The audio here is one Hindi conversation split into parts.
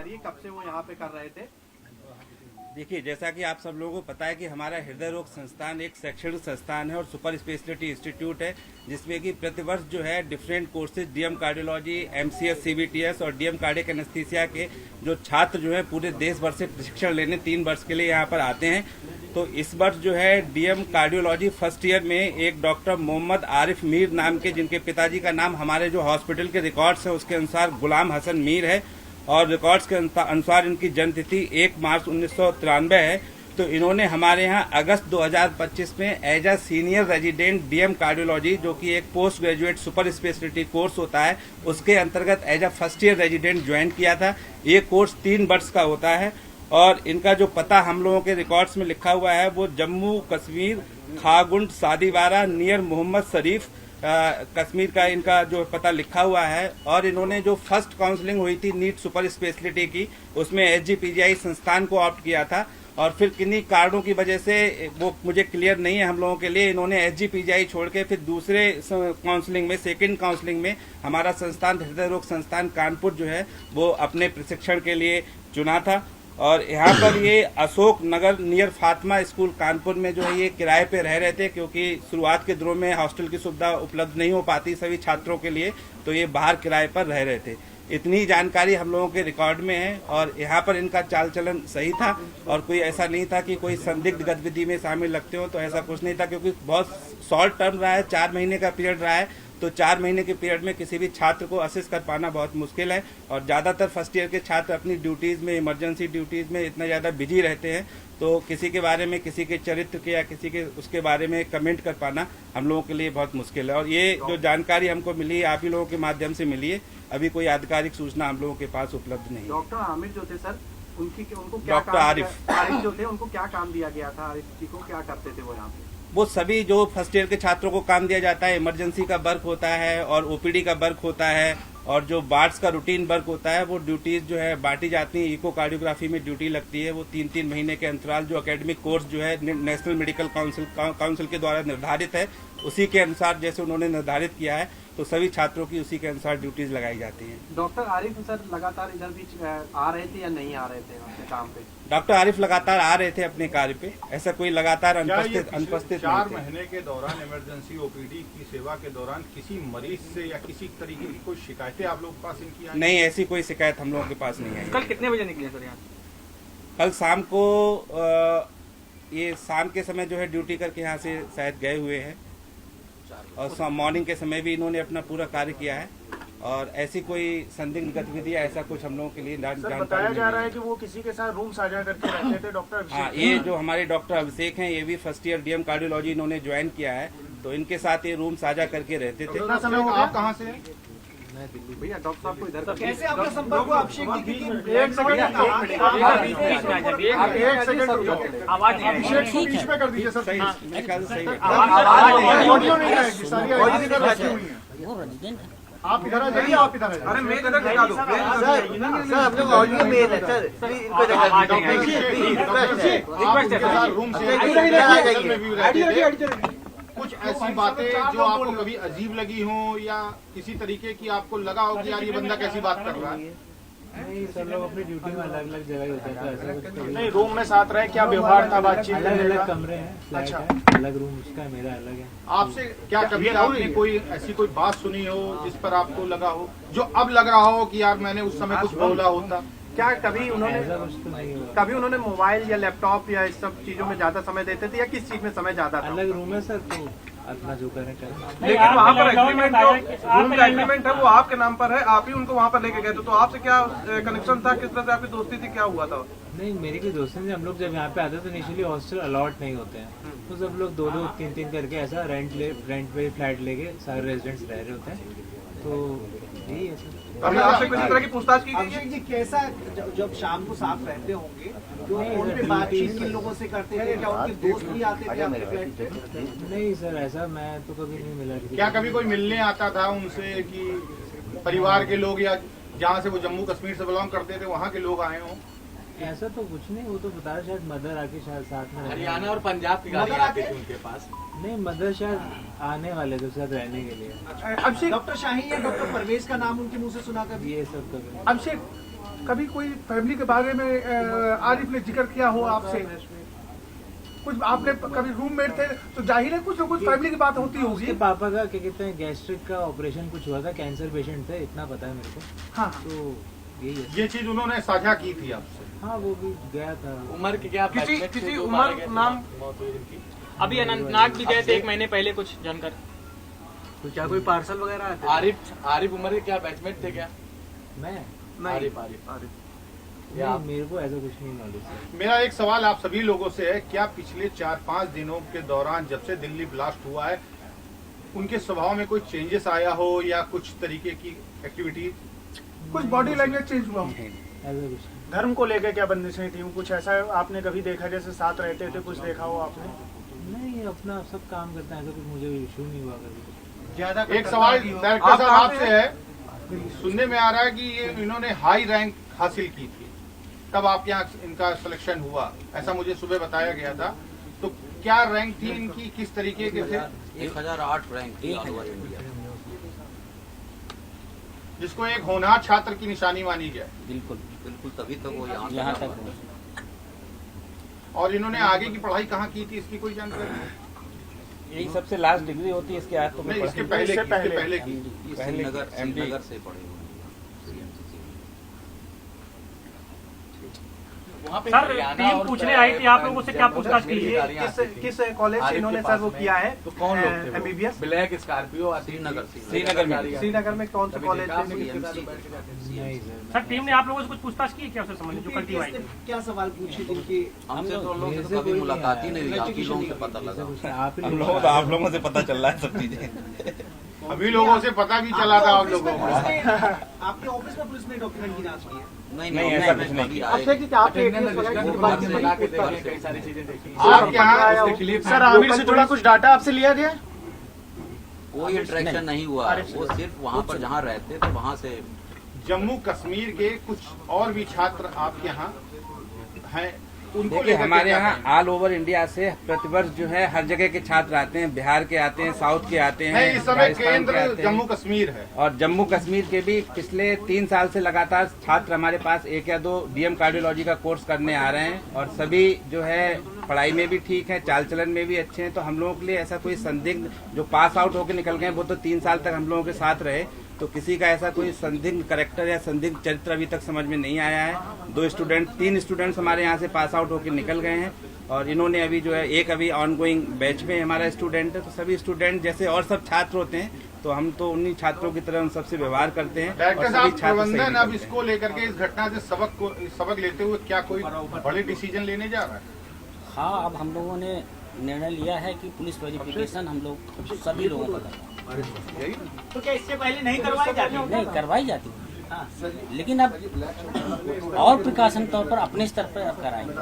रही है, कब से वो यहाँ पे कर रहे थे? देखिए, जैसा कि आप सब लोगों को पता है कि हमारा हृदय रोग संस्थान एक शैक्षणिक संस्थान है और सुपर स्पेशलिटी इंस्टीट्यूट है, जिसमें कि प्रतिवर्ष जो है different courses DM cardiology, MCS, CBTS और डीएम कार्डियक एनेस्थीसिया के जो छात्र जो है पूरे देश भर से प्रशिक्षण लेने 3 वर्ष के लिए यहाँ पर आते हैं। तो इस वर्ष जो है डीएम कार्डियोलॉजी फर्स्ट ईयर में एक डॉक्टर मोहम्मद आरिफ मीर नाम के, जिनके पिताजी का नाम हमारे जो हॉस्पिटल के रिकॉर्ड्स है उसके अनुसार गुलाम हसन मीर है और रिकॉर्ड्स के अनुसार इनकी जन्म तिथि 1 मार्च 1993 है। तो इन्होंने हमारे यहाँ अगस्त 2025 में as a senior resident DM cardiology, जो कि एक post graduate super speciality course होता है, उसके अंतर्गत as a first year resident join किया था। ये कोर्स 3 वर्ष का होता है और इनका जो पता हम लोगों के रिकॉर्ड्स में लिखा हुआ है वो जम्मू कश्मीर, खागुंड सादीवारा नियर मोहम्मद शरीफ कश्मीर का इनका जो पता लिखा हुआ है। और इन्होंने जो फर्स्ट काउंसलिंग हुई थी नीट सुपर स्पेशलिटी की, उसमें एसजीपीजीआई संस्थान को ऑप्ट किया था और फिर किन्हीं कारणों की वजह से वो मुझे क्लियर नहीं है हम लोगों के लिए, इन्होंने एसजीपीजीआई छोड़ के फिर दूसरे काउंसलिंग में, सेकंड काउंसलिंग में हमारा संस्थान हृदय रोग संस्थान कानपुर जो है वो अपने प्रशिक्षण के लिए चुना था। और यहाँ पर ये अशोक नगर नियर फातिमा स्कूल कानपुर में जो है ये किराए पे रह रहे थे, क्योंकि शुरुआत के दिनों में हॉस्टल की सुविधा उपलब्ध नहीं हो पाती सभी छात्रों के लिए, तो ये बाहर किराए पर रह रहे थे। इतनी जानकारी हम लोगों के रिकॉर्ड में है और यहाँ पर इनका चाल चलन सही था और कोई ऐसा नहीं था कि कोई संदिग्ध गतिविधि में शामिल लगते हो, तो ऐसा कुछ नहीं था, क्योंकि बहुत शॉर्ट टर्म रहा है, 4 महीने का पीरियड रहा है। तो 4 महीने के पीरियड में किसी भी छात्र को असेस कर पाना बहुत मुश्किल है और ज्यादातर फर्स्ट ईयर के छात्र अपनी ड्यूटीज में, इमरजेंसी ड्यूटीज में इतना ज्यादा बिजी रहते हैं, तो किसी के बारे में, किसी के चरित्र के या किसी के उसके बारे में कमेंट कर पाना हम लोगों के लिए बहुत मुश्किल है। और ये जो जानकारी हमको मिली है आप ही लोगों के माध्यम से मिली है, अभी कोई आधिकारिक सूचना हम लोगों के पास उपलब्ध नहीं है। डॉक्टर आमिर जो थे सर, उनको क्या डॉक्टर आरिफ जो थे उनको क्या काम दिया गया था? आरिफ जी को क्या करते थे वो यहाँ पे? वो सभी जो फर्स्ट ईयर के छात्रों को काम दिया जाता है, इमरजेंसी का वर्क होता है और ओपीडी का वर्क होता है और जो वार्ड्स का रूटीन वर्क होता है, वो ड्यूटीज जो है बांटी जाती है। इकोकार्डियोग्राफी में ड्यूटी लगती है, वो 3-3 महीने के अंतराल जो एकेडमिक कोर्स जो है नेशनल मेडिकल काउंसिल के द्वारा निर्धारित है, उसी के अनुसार जैसे उन्होंने निर्धारित किया है, तो सभी छात्रों की उसी के अनुसार ड्यूटीज लगाई जाती हैं। डॉक्टर आरिफ सर लगातार इधर बीच आ रहे थे या नहीं आ रहे थे अपने काम पे? डॉक्टर आरिफ लगातार आ रहे थे अपने कार्य पे, ऐसा कोई लगातार अनुपस्थित 4 महीने के दौरान इमरजेंसी ओपीडी की सेवा के दौरान किसी मरीज से या किसी तरीके की कोई शिकायतें आप लोग के पास इनकी आई? नहीं, ऐसी कोई शिकायत हम लोगों के पास नहीं आई। कल कितने बजे निकले सर यहाँ? कल शाम को ये शाम के समय जो है ड्यूटी करके यहाँ से शायद गए हुए हैं और मॉर्निंग के समय भी इन्होंने अपना पूरा कार्य किया है और ऐसी कोई संदिग्ध गतिविधि ऐसा कुछ हम लोगों के लिए जानकारी बताया जा रहा है कि वो किसी के साथ रूम साझा करके रहते थे। डॉक्टर हाँ, ये जो हमारे डॉक्टर अभिषेक हैं, ये भी फर्स्ट ईयर डीएम कार्डियोलॉजी इन्होंने ज्वाइन किया है, तो इनके साथ ये रूम साझा करके रहते थे। कितना समय हो गया? आप कहाँ से हैं? भैया डॉक्टर साहब को इधर कैसे आपका संपर्क हुआ? अभिषेक जी की एक सेकंड अभिषेक को बीच में कर दीजिए सर। सही, मेरे ख्याल से सही है। ऑडियो नहीं आएगी, सारी आवाज़ें रखी हुई हैं। आप इधर आ जाइए, आप इधर आ जाइए। अरे मैं इधर दिखा दूं सर आप लोग ऑडियो में है सर, इनको रूम से कुछ ऐसी बातें जो आपको कभी अजीब लगी हो या किसी तरीके की आपको लगा हो कि यार ये बंदा कैसी बात कर रहा है? नहीं, सब लोग अपनी ड्यूटी में अलग अलग जगह होता था, ऐसा कुछ कभी नहीं, रूम में साथ रहे, क्या व्यवहार था, बातचीत? अलग अलग कमरे हैं, फ्लैट अच्छा। है, अलग रूम उसका है, मेरा अलग है। आपसे क्या कभी आपने कोई ऐसी कोई बात सुनी हो जिस पर आपको लगा हो, जो अब लग रहा हो कि यार मैंने उस समय कुछ बोला होता? क्या कभी उन्होंने ऐसा कुछ तो नहीं हुआ। मोबाइल या लैपटॉप या इस सब चीजों में ज्यादा समय देते थे या किस चीज में समय ज्यादा था? अलग रूम है सर, तो अपना जो करें करें। लेकिन वहाँ पर एग्रीमेंट, रूम का एग्रीमेंट है वो आपके नाम पर है, आप ही उनको वहाँ पर लेके गए थे, तो आपसे क्या कनेक्शन था, किस तरह से आपकी दोस्ती थी, क्या हुआ था? नहीं, मेरी कोई दोस्त नहीं। हम लोग जब यहाँ पे आते तो इनिशियली हॉस्टल अलॉट नहीं होते हैं, तो सब लोग 2-2, 3-3 करके ऐसा रेंट पे फ्लैट लेके सारे रेजिडेंट्स रह रहे होते हैं, तो यही है सर। अभी आपसे किसी तरह की पूछताछ की गई है? अभिषेक जी कैसा जब शाम को साफ रहते होंगे तो फोन पे बातचीत किन लोगों से करते थे? क्या उनके दोस्त भी आते थे आपके फ्लैट पे? नहीं सर, ऐसा मैं तो कभी नहीं मिला। क्या कभी कोई मिलने आता था उनसे कि परिवार के लोग या जहाँ से वो जम्मू कश्मीर से बिलोंग करते थे वहाँ के लोग आए हों? ऐसा तो कुछ नहीं, वो तो बता रहा शायद मदर आके शायद साथ में हरियाणा और पंजाब की गाड़ियाँ आती थी उनके पास। नहीं, मदर शायद आने वाले थे साथ रहने के लिए। अभिषेक डॉक्टर शाही या डॉक्टर परवेज का नाम उनके मुंह से सुना कभी? ये सब कभी अभिषेक कभी कोई फैमिली के बारे में आरिफ ने जिक्र किया हो आपसे? कुछ आपने कभी रूममेट थे तो जाहिर है कुछ ना कुछ फैमिली की बात होती होगी। उसके पापा का क्या कहते हैं गैस्ट्रिक का ऑपरेशन कुछ हुआ था, कैंसर पेशेंट थे, इतना पता है मेरे को। हाँ तो यही है। ये चीज उन्होंने साझा की थी आपसे? हाँ वो भी गया था। उम्र की क्या किसी उम्र नाम अभी अनंतनाग भी गए थे 1 महीने पहले कुछ जानकर। तो क्या कोई पार्सल वगैरह आते हैं? आरिफ उमर के क्या बैचमेट थे क्या? मैं आरिफ नहीं, मेरे को ऐसा कुछ नहीं नॉलेज है। मेरा एक सवाल आप सभी लोगों से है, क्या पिछले 4-5 दिनों के दौरान जब से दिल्ली ब्लास्ट हुआ है उनके स्वभाव में कोई चेंजेस आया हो या कुछ तरीके की एक्टिविटी, कुछ बॉडी लैंग्वेज चेंज हुआ हो? ऐसा कुछ नहीं। धर्म को लेकर क्या बंदिशें थी, कुछ ऐसा आपने कभी देखा जैसे साथ रहते थे, कुछ देखा हो आपने? नहीं, अपना सब काम करते हैं, ऐसा कुछ मुझे इशू नहीं हुआ कभी। ज्यादा एक सवाल डायरेक्टर साहब आपसे है, सुनने में आ रहा है कि ये इन्होंने हाई रैंक हासिल की थी, तब आपके यहाँ इनका सिलेक्शन हुआ, ऐसा मुझे सुबह बताया गया था। तो क्या रैंक थी इनकी, किस तरीके के थे? 1008 रैंक थी ऑल ओवर इंडिया, जिसको एक होनहार छात्र की निशानी मानी जाए। बिल्कुल बिल्कुल, तभी तो वो यहाँ तक। और इन्होंने आगे की पढ़ाई कहाँ की थी, इसकी कोई जानकारी? यही सबसे लास्ट डिग्री होती है, इसके आज तो नहीं, इसके पहले की श्रीनगर से पढ़े हुए। सर टीम पूछने आई थी आप लोगों से, क्या पूछताछ की है? किस कॉलेज से इन्होंने सर वो किया है? तो कौन लोग थे? MBBS ब्लैक स्कॉर्पियो श्रीनगर में। श्रीनगर में कौन सा कॉलेज थे? नहीं सर। सर टीम ने आप लोगों से कुछ पूछताछ की है क्या उससे संबंधित जो कल्टी आई? क्या सवाल पूछे जिनकी हमसे तो लोगों से कभी मुलाकात ही नहीं हुई, आप ही लोगों से पता लगा। आप लोगों से पता चल रहा है सब चीजें। अभी लोगों से पता भी चला था आप लोगों को। आपके ऑफिस में पुलिस ने डॉक्यूमेंट की जांच की है? नहीं, ऐसा कुछ नहीं। कई सारी चीजें देखी। आप यहाँ सर आमिर से जुड़ा कुछ डाटा आपसे लिया गया? कोई इंटरेक्शन नहीं हुआ, वो सिर्फ वहाँ पर जहाँ रहते थे वहाँ से। जम्मू कश्मीर के कुछ और भी छात्र आपके यहाँ हैं, उनको देखिए लेकर हमारे क्या यहाँ कहेंगे? ऑल ओवर इंडिया से प्रतिवर्ष जो है हर जगह के छात्र आते हैं, बिहार के आते हैं, साउथ के आते हैं, नहीं, इस समय राजस्थान के केंद्र आते हैं। जम्मू कश्मीर है। और जम्मू कश्मीर के भी पिछले 3 साल से लगातार छात्र हमारे पास 1 या 2 डीएम कार्डियोलॉजी का कोर्स करने आ रहे हैं और सभी जो है पढ़ाई में भी ठीक है, चाल चलन में भी अच्छे हैं। तो हम लोगों के लिए ऐसा कोई संदिग्ध जो पास आउट होकर निकल गए वो तो 3 साल तक हम लोगों के साथ रहे, तो किसी का ऐसा कोई संदिग्ध कैरेक्टर या संदिग्ध चरित्र अभी तक समझ में नहीं आया है। 3 स्टूडेंट्स हमारे यहाँ से पास आउट होकर निकल गए हैं और इन्होंने अभी जो है एक अभी ऑनगोइंग बैच में हमारा स्टूडेंट है। तो सभी स्टूडेंट जैसे और सब छात्र होते हैं तो हम तो उन्हीं छात्रों की तरह उन सबसे व्यवहार करते हैं। डायरेक्टर और साहब, सभी छात्र सही प्रबंधन अब निकलते हैं। इसको लेकर के इस घटना से सबक लेते हुए क्या कोई बड़े डिसीजन लेने जा रहा है? हाँ, अब हम लोगों ने निर्णय लिया है कि पुलिस वेरिफिकेशन हम लोग सभी लोगों का करवाएं। तो क्या इससे पहले नहीं करवाई जाती? नहीं करवाई जाती, लेकिन अब और प्रिकॉशन तौर पर अपने स्तर पर अब कराएंगे।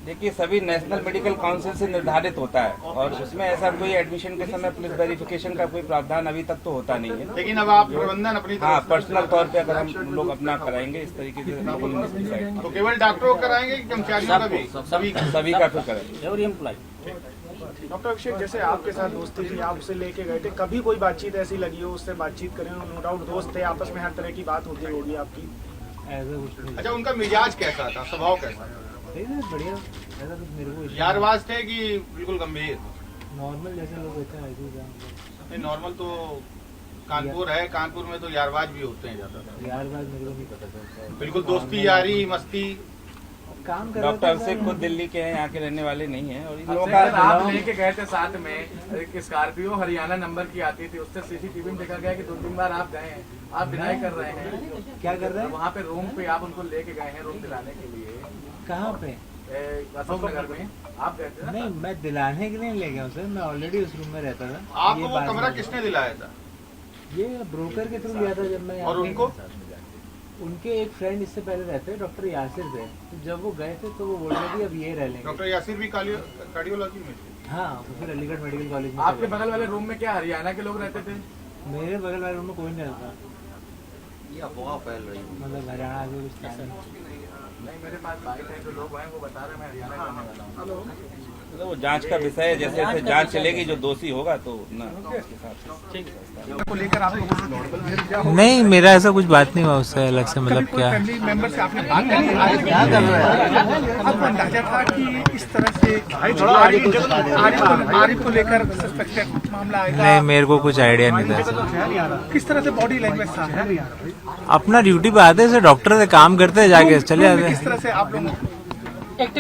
देखिए सभी नेशनल मेडिकल काउंसिल से निर्धारित होता है और उसमें ऐसा कोई एडमिशन के समय पुलिस वेरिफिकेशन का कोई प्रावधान अभी तक तो होता नहीं है। लेकिन अब आप प्रबंधन अपनी हाँ, तरफ से पर्सनल तौर पे अगर हम लोग अपना कराएंगे इस तरीके से तो केवल डॉक्टरों को कराएंगे कि कर्मचारियों का भी? सभी का फिर करेंगे। Every employ. डॉक्टर अभिषेक, जैसे आपके साथ दोस्ती थी, आप उसे लेके गए थे, कभी कोई बातचीत ऐसी लगी हो, उससे बातचीत करें? नो डाउट दोस्त थे, आपस में हर तरह की बात होती होगी आपकी। ऐसा कुछ नहीं। अच्छा, उनका मिजाज कैसा था, स्वभाव कैसा था? बढ़िया, ऐसा कुछ मेरे को यारवाज थे कि बिल्कुल गंभीर? नॉर्मल जैसे लोग होते हैं ऐसे ही था। नहीं, नॉर्मल तो कानपुर है, कानपुर में तो यारवाज भी होते हैं ज्यादातर। यार बात मेरे को नहीं पता चलता। बिल्कुल दोस्ती यारी मस्ती। काम कर डॉक्टर अभिषेक खुद दिल्ली के हैं, यहाँ के रहने वाले नहीं हैं और इन लोगों सर, का आप लेके गए थे साथ में, एक स्कॉर्पियो हरियाणा नंबर की आती थी, उससे सीसीटीवी में देखा गया कि 2-3 बार आप गए हैं, आप डिनाई कर रहे हैं। क्या कर रहे हैं? वहाँ पे रूम पे आप उनको लेके गए हैं रूम दिलाने के लिए, कहाँ पे? अशोक नगर में आप गए थे ना? नहीं, मैं दिलाने के लिए ले गया हूँ सर, मैं ऑलरेडी उस रूम में रहता था। आपको ये वो बात कमरा नहीं। किसने दिलाया था? ये ब्रोकर के थ्रू लिया था जब मैं यहाँ और पे- उनको? उनके एक फ्रेंड इससे पहले रहते हैं, डॉक्टर यासिर थे, तो जब वो गए थे तो वो बोल रहे थे अब ये रह लेंगे। डॉक्टर यासिर भी कार्डियोलॉजी में थे? हाँ, तो फिर अलीगढ़ मेडिकल कॉलेज में आपके चले बगल वाले रूम में क्या हरियाणा के लोग रहते थे? गए। मेरे बगल वाले रूम में कोई नहीं रहता, ये अफवाह फैल रही है। मतलब हरियाणा से कुछ था नहीं। नहीं, मेरे पास बाइक है, जो लोग हैं वो बता रहे हैं मैं हरियाणा का रहने वाला हूँ। तो वो जांच का विषय है, जैसे जैसे जांच चलेगी जो दोषी होगा तो ना उसके साथ को लेकर आप लोगों से नहीं, मेरा ऐसा कुछ बात नहीं हुआ उससे अलग से, मतलब क्या है। फैमिली मेंबर से आपने बात करी? आपको अंदाजा था कि इस तरह से आरिफ को लेकर सस्पेक्टेड मामला आएगा? नहीं, मेरे को कुछ आइडिया नहीं था ऐसा। किस तरह से बॉडी लैंग्वेज था? अपना ड्यूटी पे आते थे, डॉक्टर थे, काम करते थे, जाके चले जाते। किस तरह से आप लोग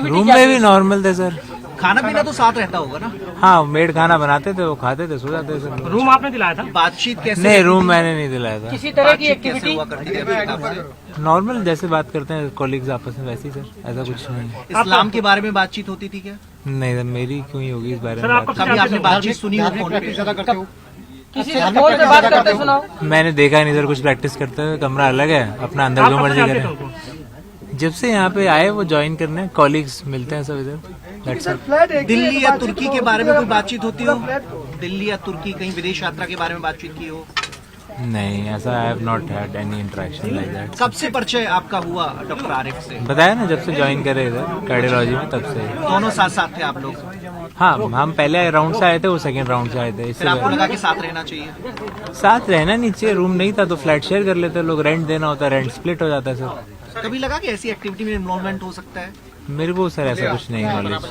रूम में भी नॉर्मल थे सर। खाना पीना तो साथ रहता होगा ना? हाँ, मेड खाना बनाते थे, वो खाते थे, सो जाते थे सर। रूम आपने दिलाया था? बातचीत कैसे? नहीं, रूम मैंने नहीं दिलाया था। किसी तरह की बातचीत कैसे एक्टिविटी हुआ करती थी अभी आपसे? नॉर्मल जैसे बात करते हैं कॉलीग्स आपस में, वैसे ही सर, ऐसा कुछ नहीं। इस्लाम के बारे में बातचीत होती थी क्या? नहीं सर, मेरी क्यों ही होगी इस बारे सर, में आपको बात? कभी आपने बातचीत सुनी हो फोन पे? किसी से फोन पे बात करते सुनाओ? मैंने देखा नहीं सर कुछ प्रैक्टिस करते हुए, कमरा अलग है, अपना अंदर जो मर्जी करें। जब से यहाँ पे आए वो ज्वाइन करने, कॉलीग्स मिलते हैं सब इधर। दिल्ली या तुर्की के बारे में कोई बातचीत होती हो? दिल्ली या तुर्की कहीं विदेश यात्रा के बारे में बातचीत की हो? नहीं, ऐसा I have not had any interaction like that. कब से परिचय आपका हुआ डॉक्टर आरिफ से? बताया ना, जब से ज्वाइन करे इधर कार्डियोलॉजी में तब से। दोनों साथ साथ थे आप लोग? हाँ, हम पहले राउंड से आए थे, वो सेकंड राउंड से आए थे। इससे फिर आपको लगा कि साथ रहना चाहिए? साथ रहना नहीं चाहिए, रूम नहीं था तो फ्लैट शेयर कर लेते लोग, रेंट देना होता है, रेंट स्प्लिट हो जाता है सर। कभी लगा कि ऐसी एक्टिविटी में इन्वॉल्वमेंट हो सकता है? मेरे को सर ऐसा कुछ नहीं नॉलेज।